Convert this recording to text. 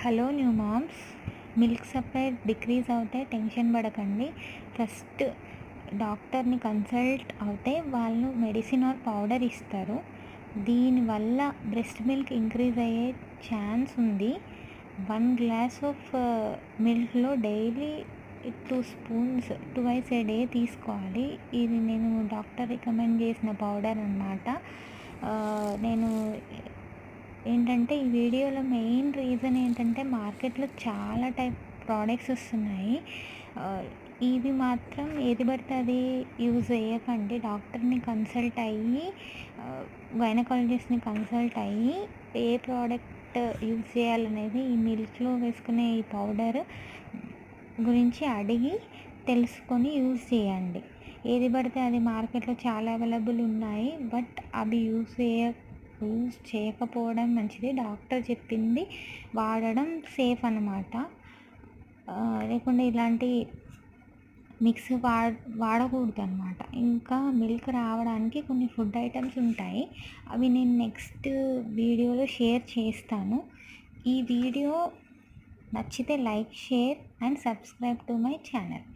Hello new moms, milk supply decrease అవుతే tension పడకండి. First డాక్టర్ని కన్సల్ట్ అవుతే వాళ్ళు మెడిసిన్ ఆర్ పౌడర్ ఇస్తారు. దీనివల్ల బ్రెస్ట్ మిల్క్ ఇంక్రీజ్ అయ్యే ఛాన్స్ ఉంది. 1 గ్లాస్ ఆఫ్ మిల్క్లో daily 2 spoons twice a day తీసుకోవాలి. ఇది నేను డాక్టర్ రికమెండ్ చేసిన పౌడర్ అన్నమాట. నేను ఏంటంటే ఈ వీడియోలో మెయిన్ రీజన్ ఏంటంటే మార్కెట్లో చాలా టైప్ ప్రోడక్ట్స్ వస్తున్నాయి. ఇవి మాత్రం ఏది పడితే అది యూజ్ చేయకండి. డాక్టర్ని కన్సల్ట్ అయ్యి, గైనకాలజిస్ట్ని కన్సల్ట్ అయ్యి ఏ ప్రోడక్ట్ యూజ్ చేయాలనేది ఈ మిల్క్లో వేసుకునే ఈ పౌడర్ గురించి అడిగి తెలుసుకొని యూజ్ చేయండి. ఏది పడితే అది మార్కెట్లో చాలా అవైలబుల్ ఉన్నాయి, బట్ అవి యూజ్ చేయకపోవడం మంచిది. డాక్టర్ చెప్పింది వాడడం సేఫ్ అన్నమాట. లేకుంటే ఇలాంటి మిక్స్ వాడకూడదు అన్నమాట. ఇంకా మిల్క్ రావడానికి కొన్ని ఫుడ్ ఐటమ్స్ ఉంటాయి, అవి నేను నెక్స్ట్ వీడియోలో షేర్ చేస్తాను. ఈ వీడియో నచ్చితే like, share and subscribe to my channel.